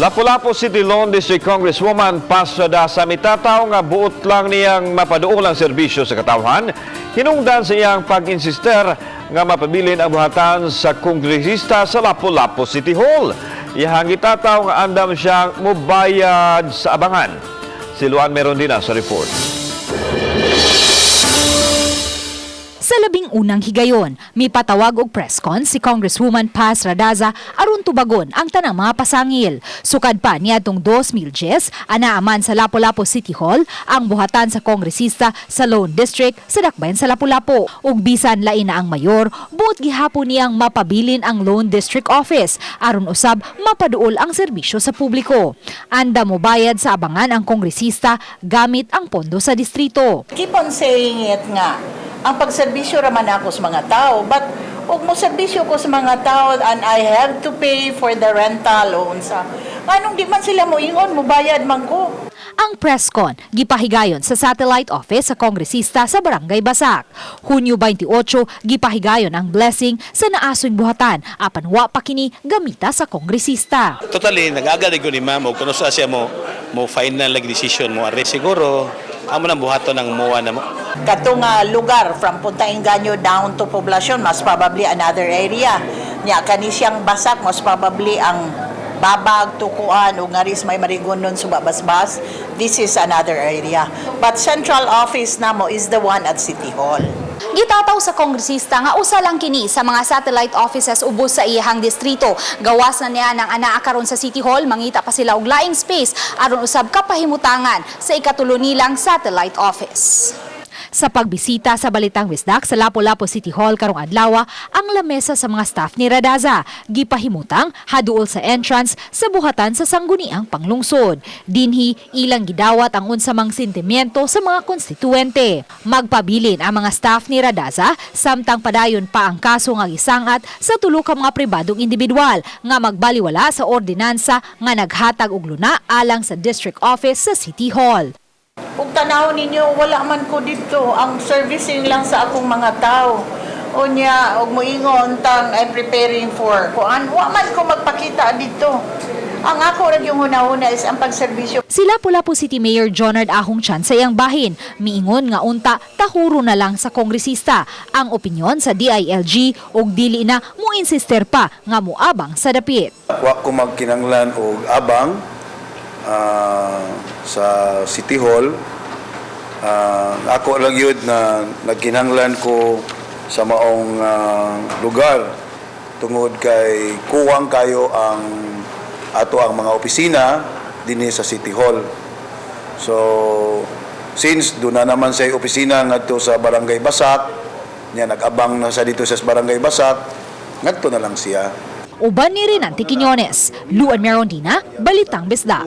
Lapu-Lapu City Lone District Congresswoman Pasada sa mitataw nga buot lang niyang mapaduol ang serbisyo sa katawhan, hinungdan sa iyang pag-insister nga mapabilin ang buhatan sa kongresista sa Lapu-Lapu City Hall. Iyang itataw nga andam siyang mubayad sa abangan. Si Luan meron din sa report. Sa labing unang higayon, may patawag og press con si Congresswoman Paz Radaza aron tubagon ang tanang mga pasangil. Sukad pa niadtong 2010, anaaman sa Lapu-Lapu City Hall ang buhatan sa kongresista sa Lone District sa Dakbayan sa Lapu-Lapu. Ug bisan lain na ang mayor, buot gihapon niyang mapabilin ang Lone District Office aron usab mapaduol ang serbisyo sa publiko. Anda mo bayad sa abangan ang kongresista gamit ang pondo sa distrito. Keep on saying it nga. Ang pagserbisyo raman ako sa mga tao, but ug mo serbisyo ko sa mga tao and I have to pay for the rental loans. Anong di man sila mo ingon, mubayad man ko. Ang press con gipahigayon sa satellite office sa kongresista sa Barangay Basak. Hunyo 28 gipahigayon ang blessing sa naasoy buhatan apan wa pa kini gamita sa kongresista. Totally nag-agad ko ni ma'am og kuno sa siya mo final like decision mo are siguro amo nang buhaton ng muwa na mo. Katong lugar from Punta Inganyo down to Poblacion, mas probably another area. Nya kani siyang Basak, most probably ang Babag, Tukuan, o ngaris may marigon nun sa Babasbas. This is another area. But central office namo is the one at City Hall. Gitataw sa kongresista nga usa lang kini sa mga satellite offices ubos sa iyahang distrito. Gawas na niya ng anaa karon sa City Hall, mangita pa sila og laing space aron usab kapahimutangan sa ikatulo nilang satellite office. Sa pagbisita sa Balitang Wisdak sa Lapu-Lapu City Hall karong adlaw, ang lamesa sa mga staff ni Radaza gipahimutang haduol sa entrance sa buhatan sa sangguniang panglungsod. Dinhi ilang gidawat ang unsa mang sentimiento sa mga konstituente. Magpabilin ang mga staff ni Radaza samtang padayon pa ang kaso nga gisangat sa tulo ka mga pribadong individual nga magbaliwala sa ordinansa nga naghatag og luna alang sa district office sa City Hall. Kung tanaw ninyo, wala man ko dito. Ang servicing lang sa akong mga tao. O niya, og moingon tang I'm preparing for kuan. Wa man ko magpakita dito. Ang ako rin yung una-una is ang pagserbisyo. Si Lapu-Lapu City Mayor Jonard Ahong Chan sa iyang bahin, miingon nga unta tahuro na lang sa kongresista ang opinyon sa DILG ug dili na mo-insister pa nga moabang sa dapit. Wa ko magkinanglan og abang sa City Hall. Ako lang yun na nagkinanglan ko sa maong lugar tungod kay kuwang kayo ang mga opisina dinhi sa City Hall. So since doon na naman sa opisina ngadto sa Barangay Basak, niya nag-abang na sa dito sa Barangay Basak, ngadto na lang siya. Uban ni Renante Quiñones, Luan Merondina, Balitang Bisdak.